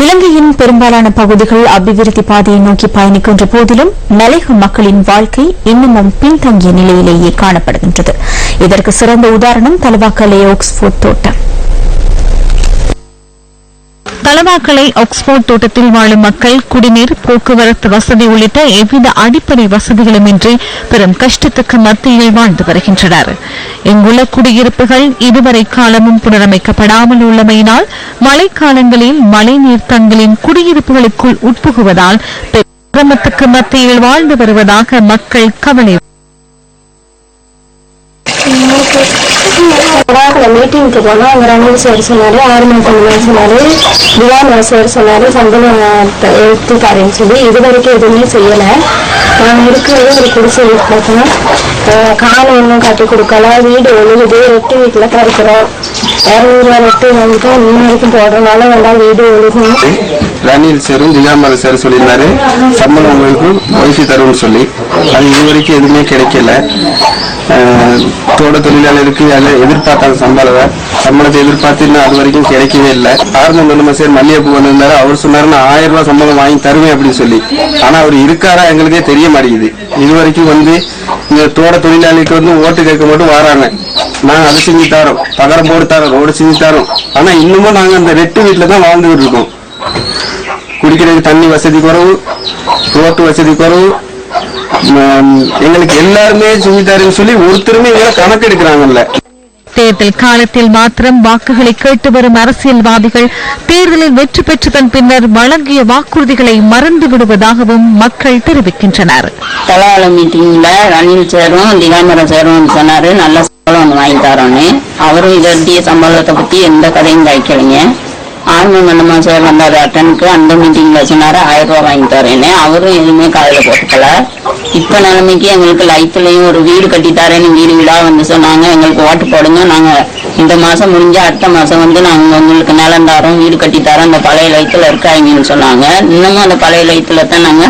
இலங்கையின் பெரும்பாலான பகுதிகள் அபிவிருத்தி பாதையை நோக்கி பயணிக்கின்ற போதிலும் மலையக மக்களின் வாழ்க்கை இன்னமும் பின்தங்கிய நிலையிலேயே காணப்படுகின்றது. இதற்கு சிறந்த உதாரணம் தலவாக்கலை ஆக்ஸ்போர்ட் தோட்டம். தலவாக்கலை ஆக்ஸ்போர்ட் தோட்டத்தில் வாழும் மக்கள் குடிநீர், போக்குவரத்து வசதி உள்ளிட்ட எவ்வித அடிப்படை வசதிகளும் இன்றி பெரும் கஷ்டத்துக்கு மத்தியில் வாழ்ந்து வருகின்றனர். இங்குள்ள குடியிருப்புகள் இதுவரை காலமும் புனரமைக்கப்படாமல் உள்ளமையினால் மழைக்காலங்களில் மழைநீர் தங்களின் குடியிருப்புகளுக்குள் உட்புகுவதால் சிரமத்துக்கு மத்தியில் வாழ்ந்து வருவதாக மக்கள் கவலை. மீட்டிங்க்கு போனா அங்க ரணில் சார் சொன்னாரு, 6 மாதம் சொன்னாரு, திவான் சார் சொன்னாரு சம்பளம் எடுத்துக்காருன்னு சொல்லி இது வரைக்கும் எதுவுமே செய்யல. நாங்க இருக்கிறது ஒரு குடிசை வீட்டுல தான். காலம் ஒன்றும் கட்டி கொடுக்கல, வீடு ஒழுகுது, ரெட்டு வீட்டுல தான் இருக்கிறோம். 200 ரெட்டு வாங்கிட்டு இன்னும் வரைக்கும் போடுறதுனால வேண்டாம் வீடு ஒழுகும். ரணில் சாரும் திகாமல சார் சொல்லியிருந்தாரு சம்பளம் உங்களுக்கு ஒய்ஃபி தரும்னு சொல்லி, அது இது வரைக்கும் எதுவுமே கிடைக்கல. தோட்ட தொழிலாளருக்கு எதிர்பார்த்தாங்க சம்பளத்தை எதிர்பார்த்து இன்னும் அது வரைக்கும் கிடைக்கவே இல்லை. ஆர்மன் சார் மல்லிகைப்பூ வந்திருந்தாரு, அவர் சொன்னாரு நான் 1000 ரூபாய் சம்பளம் வாங்கி தருவேன் அப்படின்னு சொல்லி. ஆனா அவர் இருக்காரா எங்களுக்கே தெரிய மாட்டேங்குது. இது வரைக்கும் இந்த தோட்ட தொழிலாளிக்கு ஓட்டு கேட்க மட்டும் வராங்க, நாங்க அதை செஞ்சு தரோம், பகரம் போட்டு தரோம், ரோடு செஞ்சு தரோம். ஆனா இன்னமும் நாங்க அந்த ரெட்டு வீட்டுல தான் வாழ்ந்துகிட்டு இருக்கோம். குடிக்கிறதுக்கு தண்ணி வசதி குறைவு, ரோட்டு வசதி குறைவு. எங்களுக்கு எல்லாருமே செஞ்சுட்டாருன்னு சொல்லி ஒருத்தருமே எங்களை கணக்கு எடுக்கிறாங்கல்ல. தேர்தல் காலத்தில் மாத்திரம் வாக்குகளை கேட்டு வரும் அரசியல்வாதிகள் தேர்தலில் வெற்றி பெற்றதன் பின்னர் வழங்கிய வாக்குறுதிகளை மறந்து விடுவதாகவும் மக்கள் தெரிவிக்கின்றனர். தலவால மீட்டிங்ல ரணில் சேரும் திகாமர சேரும் சொன்னாரு நல்ல சம்பளம் வாங்கி தரோன்னு. அவரும் இதற்கிய சம்பளத்தை பத்தி எந்த கதையும் காய்க்கலைங்க. ஆர்மன் சார் வந்தாரு அட்டனுக்கு, அந்த மீட்டிங்ல சொன்னாரு 1000 ரூபாய் வாங்கி தரேன்னு. அவரும் எதுவுமே காலையில போட்டுக்கல. இப்ப நிலைமைக்கு எங்களுக்கு லைஃப்லயும் ஒரு வீடு கட்டி தரேன்னு வீடு வீடா வந்து சொன்னாங்க, எங்களுக்கு ஓட்டு போடுங்க, நாங்க இந்த மாசம் முடிஞ்ச அடுத்த மாசம் நாங்க உங்களுக்கு நிலம் தரோம், வீடு கட்டி தரோம், அந்த பழைய லைஃப்ல இருக்காங்கன்னு சொன்னாங்க. இன்னமும் அந்த பழைய லைஃப்ல தான் நாங்க